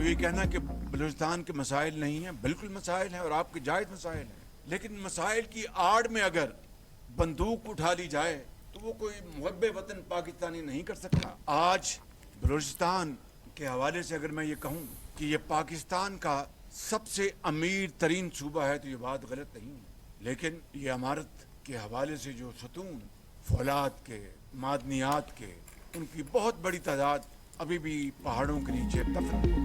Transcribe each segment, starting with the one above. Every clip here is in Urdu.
یہ کہنا کہ بلوچستان کے مسائل نہیں ہیں، بالکل مسائل ہیں اور آپ کے جائز مسائل ہیں، لیکن مسائل کی آڑ میں اگر بندوق اٹھا لی جائے تو وہ کوئی محب وطن پاکستانی نہیں کر سکتا۔ آج بلوچستان کے حوالے سے اگر میں یہ کہوں کہ یہ پاکستان کا سب سے امیر ترین صوبہ ہے تو یہ بات غلط نہیں ہے، لیکن یہ عمارت کے حوالے سے جو ستون فولاد کے، معدنیات کے، ان کی بہت بڑی تعداد ابھی بھی پہاڑوں کے نیچے دفن۔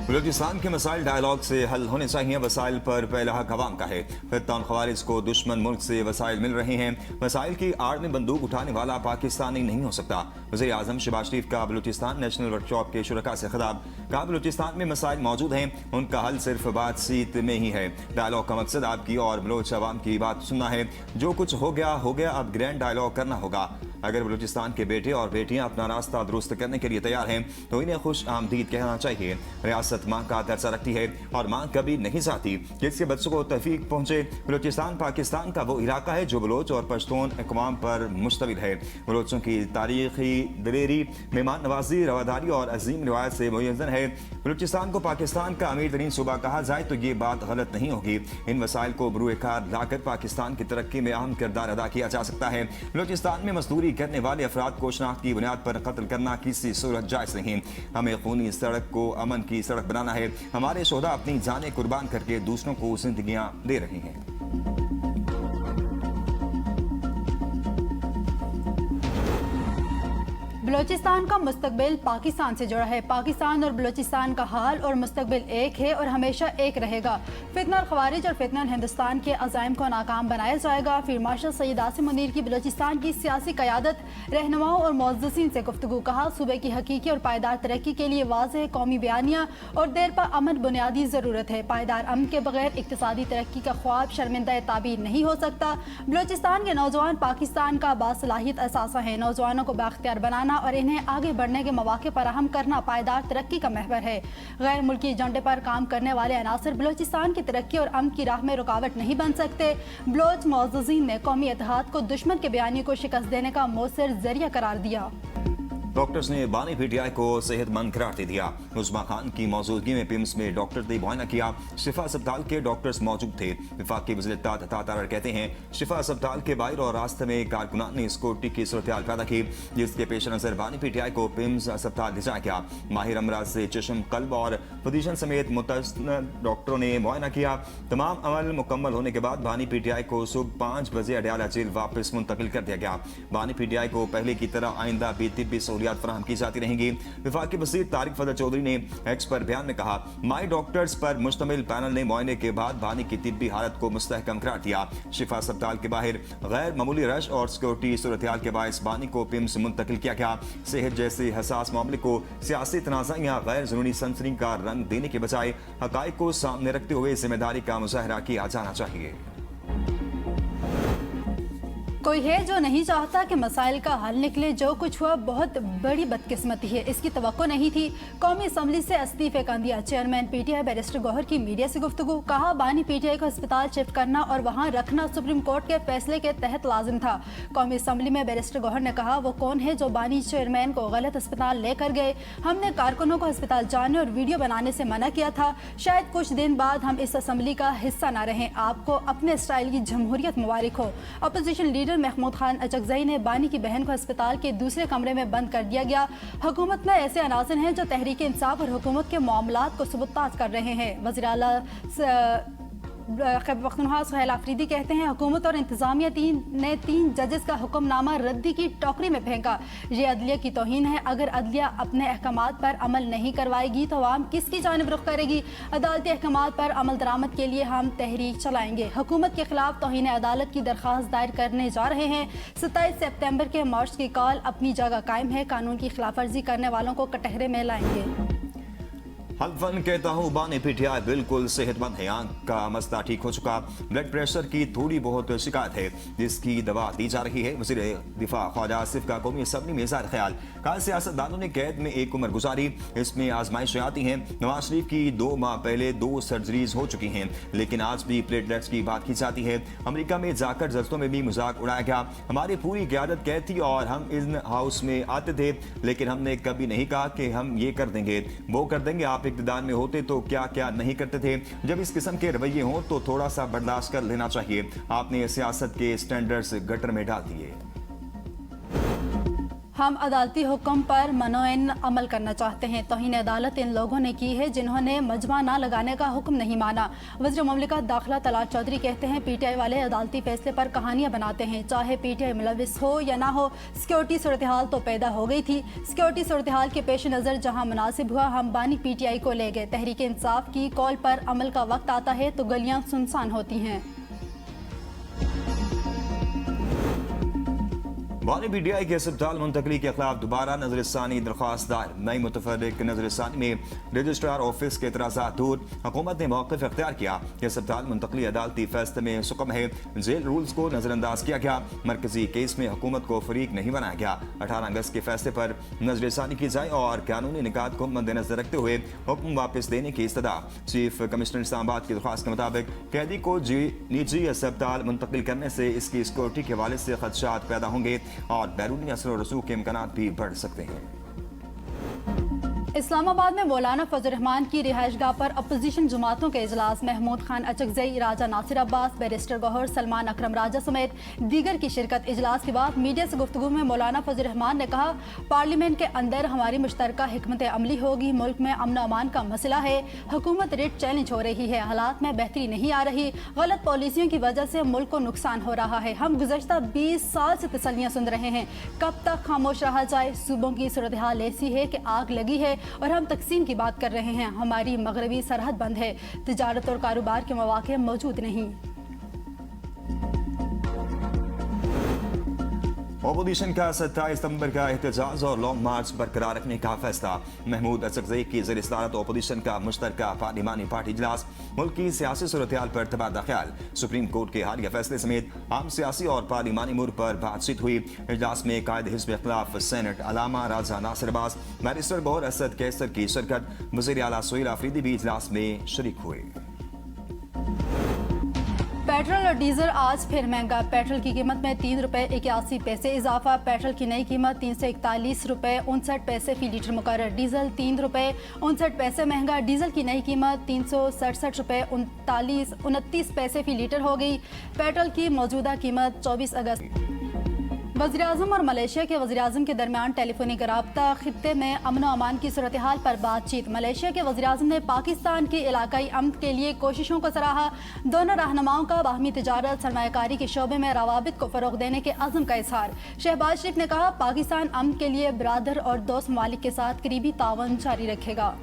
بلوچستان کے مسائل ڈائیلاگ سے حل ہونے چاہیے، وسائل پر پہلا حق عوام کا ہے۔ فتنہ خوارج کو دشمن ملک سے وسائل مل رہے ہیں، مسائل کی آڑ میں بندوق اٹھانے والا پاکستانی نہیں ہو سکتا۔ وزیر اعظم شہباز شریف کا بلوچستان نیشنل ورکشاپ کے شرکاء سے خطاب، کہا بلوچستان میں مسائل موجود ہیں، ان کا حل صرف بات چیت میں ہی ہے۔ ڈائیلاگ کا مقصد آپ کی اور بلوچ عوام کی بات سننا ہے، جو کچھ ہو گیا ہو گیا، اب گرینڈ ڈائیلاگ کرنا ہوگا۔ اگر بلوچستان کے بیٹے اور بیٹیاں اپنا راستہ درست کرنے کے لیے تیار ہیں تو انہیں خوش آمدید کہنا چاہیے۔ ریاست ماں کا درجہ رکھتی ہے اور ماں کبھی نہیں چاہتی کہ اس کے بچوں کو توفیق پہنچے۔ بلوچستان پاکستان کا وہ علاقہ ہے جو بلوچ اور پشتون اقوام پر مشتمل ہے۔ بلوچوں کی تاریخی دلیری، مہمان نوازی، رواداری اور عظیم روایت سے معین ہے۔ بلوچستان کو پاکستان کا امیر ترین صوبہ کہا جائے تو یہ بات غلط نہیں ہوگی۔ ان وسائل کو بروئے کار لا کر پاکستان کی ترقی میں اہم کردار ادا کیا جا سکتا ہے۔ بلوچستان میں مزدوری کرنے والے افراد کو شناخت کی بنیاد پر قتل کرنا کسی صورت جائز نہیں۔ ہمیں خونی سڑک کو امن کی سڑک بنانا ہے۔ ہمارے شہداء اپنی جانیں قربان کر کے دوسروں کو زندگیاں دے رہے ہیں۔ بلوچستان کا مستقبل پاکستان سے جڑا ہے۔ پاکستان اور بلوچستان کا حال اور مستقبل ایک ہے اور ہمیشہ ایک رہے گا۔ فتنہ الخوارج اور فتنہ ہندوستان کے عزائم کو ناکام بنایا جائے گا۔ فیلڈ مارشل سید عاصم منیر کی بلوچستان کی سیاسی قیادت، رہنماؤں اور معززین سے گفتگو، کہا صوبے کی حقیقی اور پائیدار ترقی کے لیے واضح قومی بیانیہ اور دیر پا امن بنیادی ضرورت ہے۔ پائیدار امن کے بغیر اقتصادی ترقی کا خواب شرمندہ تعبیر نہیں ہو سکتا۔ بلوچستان کے نوجوان پاکستان کا باصلاحیت اثاثہ ہیں۔ نوجوانوں کو بااختیار بنانا اور انہیں آگے بڑھنے کے مواقع فراہم کرنا پائیدار ترقی کا محور ہے۔ غیر ملکی ایجنڈے پر کام کرنے والے عناصر بلوچستان کی ترقی اور امن کی راہ میں رکاوٹ نہیں بن سکتے۔ بلوچ معززین نے قومی اتحاد کو دشمن کے بیانیے کو شکست دینے کا مؤثر ذریعہ قرار دیا۔ ڈاکٹرز نے بانی پی ٹی آئی کو صحت مند قرار دے دیا۔ عظما خان کی موجودگی میں پیمز میں ڈاکٹرز نے معائنہ کیا۔ شفا اسپتال کے ڈاکٹرز موجود تھے۔ وفاقی وزیر اطلاعات عطا تارڑ کہتے ہیں شفا اسپتال کے باہر اور راستے میں کارکنان نے سکیورٹی کی صورتحال پیدا کی، جس کے پیش نظر بانی پی ٹی آئی کو پیمز اسپتال لے جایا گیا۔ ماہر امراض سے چشم، قلب اور فزیشین سمیت متعدد ڈاکٹروں نے معائنہ کیا۔ تمام عمل مکمل ہونے کے بعد بانی پی ٹی آئی کو صبح 5 بجے اڈیالہ جیل واپس منتقل کر دیا گیا۔ بانی پی ٹی آئی کو پہلے کی طرح آئندہ بھی طبی سہولیات فراہم کی جاتی رہیں گی۔ وفاقی وزیر طارق فضل چودھری نے ایکس پر بیان میں کہا مائی ڈاکٹرز پر مشتمل پینل نے معائنے کے بعد بانی کی طبی حالت کو مستحکم قرار دیا۔ شفا اسپتال کے باہر غیر معمولی رش اور سیکورٹی صورتحال کے باعث بانی کو پیمز منتقل کیا گیا۔ صحت جیسے حساس معاملے کو سیاسی تنازع یا غیر ضروری سنسنی کا رنگ دینے کے بجائے حقائق کو سامنے رکھتے ہوئے ذمہ داری کا مظاہرہ کیا جانا چاہیے۔ کوئی ہے جو نہیں چاہتا کہ مسائل کا حل نکلے۔ جو کچھ ہوا بہت بڑی بدقسمتی ہے، اس کی توقع نہیں تھی۔ قومی اسمبلی سے استعفے کا دیا۔ Chairman P T I barrister Gohar کی میڈیا سے گفتگو، کہا بانی پی ٹی آئی کو ہسپتال شفٹ کرنا اور وہاں رکھنا سپریم کورٹ کے فیصلے کے تحت لازم تھا۔ قومی اسمبلی میں بیرسٹر گوہر نے کہا وہ کون ہے جو بانی چیئرمین کو غلط ہسپتال لے کر گئے؟ ہم نے کارکنوں کو ہسپتال جانے اور ویڈیو بنانے سے منع کیا تھا۔ شاید کچھ دن بعد ہم اس اسمبلی کا حصہ نہ رہیں۔ آپ کو اپنے اسٹائل کی جمہوریت مبارک ہو۔ اپوزیشن لیڈر محمود خان اچکزئی نے بانی کی بہن کو ہسپتال کے دوسرے کمرے میں بند کر دیا گیا۔ حکومت میں ایسے عناصر ہیں جو تحریک انصاف اور حکومت کے معاملات کو سبوتاژ کر رہے ہیں۔ وزیر اعلیٰ خیبر پختونخوا سہیل آفریدی کہتے ہیں حکومت اور انتظامیہ نے 3 ججز کا حکم نامہ ردی کی ٹوکری میں پھینکا۔ یہ عدلیہ کی توہین ہے۔ اگر عدلیہ اپنے احکامات پر عمل نہیں کروائے گی تو عوام کس کی جانب رخ کرے گی؟ عدالتی احکامات پر عمل درآمد کے لیے ہم تحریک چلائیں گے۔ حکومت کے خلاف توہین عدالت کی درخواست دائر کرنے جا رہے ہیں۔ 27 سپتمبر کے مارچ کی کال اپنی جگہ قائم ہے۔ قانون کی خلاف ورزی کرنے والوں کو کٹہرے میں لائیں گے۔ حلفاً کہتا ہوں بانی پی ٹی آئی بالکل صحت مند ہے۔ آنکھ کا مسئلہ ٹھیک ہو چکا، بلڈ پریشر کی تھوڑی بہت شکایت ہے جس کی دوا دی جا رہی ہے۔ وزیر دفاع خواجہ آصف کا قومی اسمبلی میں اظہار خیال، کہا سیاست دانوں نے قید میں ایک عمر گزاری، اس میں آزمائشیں آتی ہیں۔ نواز شریف کی 2 ماہ پہلے 2 سرجریز ہو چکی ہیں لیکن آج بھی پلیٹلیٹس کی بات کی جاتی ہے۔ امریکہ میں جا کر جلسوں میں بھی مذاق اڑایا گیا۔ ہماری پوری قیادت قید تھی اور ہم ان ہاؤس میں آتے تھے لیکن ہم نے کبھی نہیں کہا کہ ہم یہ کر دیں گے وہ کر دیں گے۔ آپ اقتدار میں ہوتے تو کیا کیا نہیں کرتے تھے. جب اس قسم کے رویے ہوں تو تھوڑا سا برداشت کر لینا چاہیے. آپ نے سیاست کے سٹینڈرڈز گٹر میں ڈال دیے. ہم عدالتی حکم پر منوعین عمل کرنا چاہتے ہیں. توہین عدالت ان لوگوں نے کی ہے جنہوں نے مجمع نہ لگانے کا حکم نہیں مانا. وزیر مملکت داخلہ طلعت چودھری کہتے ہیں پی ٹی آئی والے عدالتی فیصلے پر کہانیاں بناتے ہیں. چاہے پی ٹی آئی ملوث ہو یا نہ ہو, سیکورٹی صورتحال تو پیدا ہو گئی تھی. سیکورٹی صورتحال کے پیش نظر جہاں مناسب ہوا ہم بانی پی ٹی آئی کو لے گئے. تحریک انصاف کی کال پر عمل کا وقت آتا ہے تو گلیاں سنسان ہوتی ہیں. بانی پی ٹی آئی کے اسپتال منتقلی کے خلاف دوبارہ نظر ثانی درخواست دائر. نئی متفرق نظر ثانی میں رجسٹرار آفس کے اعتراضات دور. حکومت نے موقف اختیار کیا کہ اسپتال منتقلی عدالتی فیصلے میں سقم ہے. جیل رولز کو نظر انداز کیا گیا. مرکزی کیس میں حکومت کو فریق نہیں بنایا گیا. 18 اگست کے فیصلے پر نظر ثانی کی جائے اور قانونی نکات کو مد نظر رکھتے ہوئے حکم واپس دینے کی استدعا. چیف کمشنر اسلام آباد کی درخواست کے مطابق قیدی کو نجی اسپتال منتقل کرنے سے اس کی سیکورٹی کے حوالے سے خدشات پیدا ہوں گے اور بیرونی اثر و رسوخ کے امکانات بھی بڑھ سکتے ہیں. اسلام آباد میں مولانا فضل الرحمان کی رہائش گاہ پر اپوزیشن جماعتوں کے اجلاس. محمود خان اچکزئی, راجہ ناصر عباس, بیرسٹر گوہر, سلمان اکرم راجہ سمیت دیگر کی شرکت. اجلاس کے بعد میڈیا سے گفتگو میں مولانا فضل الرحمان نے کہا پارلیمنٹ کے اندر ہماری مشترکہ حکمت عملی ہوگی. ملک میں امن و امان کا مسئلہ ہے. حکومت ریٹ چیلنج ہو رہی ہے. حالات میں بہتری نہیں آ رہی. غلط پالیسیوں کی وجہ سے ملک کو نقصان ہو رہا ہے. ہم گزشتہ 20 سال سے تسلیاں سن رہے ہیں. کب تک خاموش رہا جائے؟ صوبوں کی صورتحال ایسی ہے کہ آگ لگی ہے اور ہم تقسیم کی بات کر رہے ہیں. ہماری مغربی سرحد بند ہے. تجارت اور کاروبار کے مواقع موجود نہیں. اپوزیشن کا 27 ستمبر کا احتجاج اور لانگ مارچ برقرار رکھنے کا فیصلہ. محمود اچکزئی کی زیر صدارت اپوزیشن کا مشترکہ پارلیمانی پارٹی اجلاس. ملک کی سیاسی صورتحال پر تبادلہ خیال. سپریم کورٹ کے حالیہ فیصلے سمیت عام سیاسی اور پارلیمانی امور پر بات چیت ہوئی. اجلاس میں قائد حزب اختلاف سینٹ علامہ راجہ ناصر عباس, بیرسٹر گوہر اسد کیسر کی شرکت. وزیر اعلیٰ سہیل آفریدی بھی اجلاس میں شریک ہوئے. پیٹرول اور ڈیزل آج پھر مہنگا. پیٹرول کی قیمت میں 3 روپے 81 پیسے اضافہ. پیٹرول کی نئی قیمت 341 روپے 59 پیسے فی لیٹر مقرر. ڈیزل 3 روپے 59 پیسے مہنگا. ڈیزل کی نئی قیمت 367 روپے 29 پیسے فی لیٹر ہو گئی. پیٹرول کی موجودہ قیمت 24 اگست. وزیراعظم اور ملیشیا کے وزیراعظم کے درمیان ٹیلی فونک رابطہ. خطے میں امن و امان کی صورتحال پر بات چیت. ملیشیا کے وزیراعظم نے پاکستان کی علاقائی امن کے لیے کوششوں کو سراہا. دونوں رہنماؤں کا باہمی تجارت سرمایہ کاری کے شعبے میں روابط کو فروغ دینے کے عزم کا اظہار. شہباز شریف نے کہا پاکستان امن کے لیے برادر اور دوست ممالک کے ساتھ قریبی تعاون جاری رکھے گا.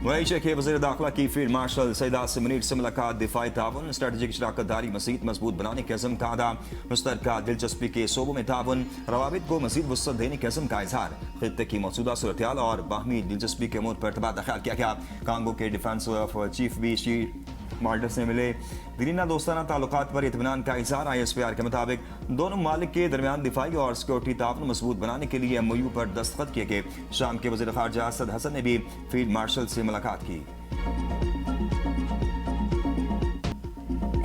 ملیشیا کے وزیر داخلہ کی فیلڈ مارشل سعید عاصم منیر سے ملاقات. دفاعی تعاون, اسٹریٹجک شراکت داری مزید مضبوط بنانے کے عزم کا اعادہ. مشترکہ دلچسپی کے شعبوں میں تعاون, روابط کو مزید وسعت دینے کے عزم کا اظہار. خطے کی موجودہ صورتحال اور باہمی دلچسپی کے امور پر تبادلہ خیال کیا گیا. کانگو کے ڈیفنس چیف بھی شی مالٹس سے ملے. گرینہ دوستانہ تعلقات پر اطمینان کا اظہار. ISPR کے مطابق دونوں ممالک کے درمیان دفاعی اور سیکورٹی تعاون مضبوط بنانے کے لیے MOU پر دستخط کیے گئے. شام کے وزیر خارجہ اسد حسن نے بھی فیلڈ مارشل سے ملاقات کی.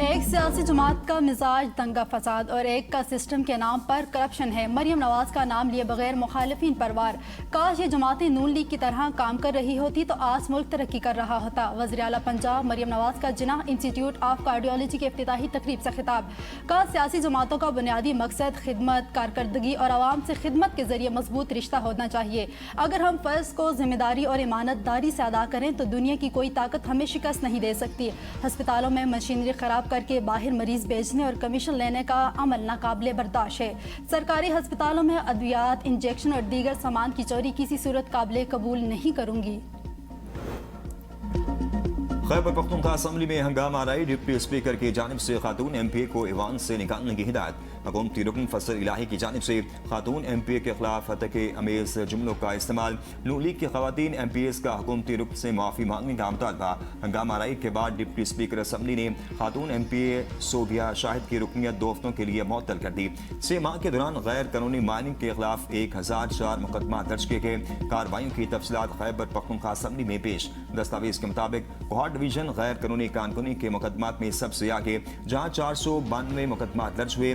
ایک سیاسی جماعت کا مزاج دنگا فساد اور ایک کا سسٹم کے نام پر کرپشن ہے. مریم نواز کا نام لیے بغیر مخالفین پر وار. کاش یہ جماعتیں نون لیگ کی طرح کام کر رہی ہوتی تو آج ملک ترقی کر رہا ہوتا. وزیر اعلیٰ پنجاب مریم نواز کا جناح انسٹیٹیوٹ آف کارڈیولوجی کے افتتاحی تقریب سے خطاب. کہا سیاسی جماعتوں کا بنیادی مقصد خدمت, کارکردگی اور عوام سے خدمت کے ذریعے مضبوط رشتہ ہونا چاہیے. اگر ہم فرض کو ذمہ داری اور امانت داری سے ادا کریں تو دنیا کی کوئی طاقت ہمیں شکست نہیں دے سکتی. ہسپتالوں میں مشینری خراب کر کے باہر مریض بھیجنے اور کمیشن لینے کا عمل ناقابل برداشت ہے. سرکاری ہسپتالوں میں ادویات, انجیکشن اور دیگر سامان کی چوری کسی صورت قابل قبول نہیں کروں گی. خیبر پختونخوا اسمبلی میں ہنگامہ آرائی. ڈپٹی اسپیکر کی جانب سے خاتون MP کو ایوان سے نکالنے کی ہدایت. حکومتی رکن فضل الہی کی جانب سے خاتون MP کے خلاف ہتک امیز جملوں کا استعمال. نون لیگ کی خواتین MPs کا حکومتی رکن سے معافی مانگنے کا مطالبہ. ہنگامہ آرائی کے بعد ڈپٹی اسپیکر اسمبلی نے خاتون MPA سودھیا شاہد کی رکنیت 2 ہفتوں کے لیے معطل کر دی. 6 ماہ کے دوران غیر قانونی مائننگ کے خلاف 1004 مقدمات درج کیے گئے. کارروائیوں کی تفصیلات خیبر پختونخوا اسمبلی میں پیش. دستاویز کے مطابق کوہاٹ ڈویژن غیر قانونی کانکنی کے مقدمات میں سب سے آگے, جہاں 492 مقدمات درج ہوئے.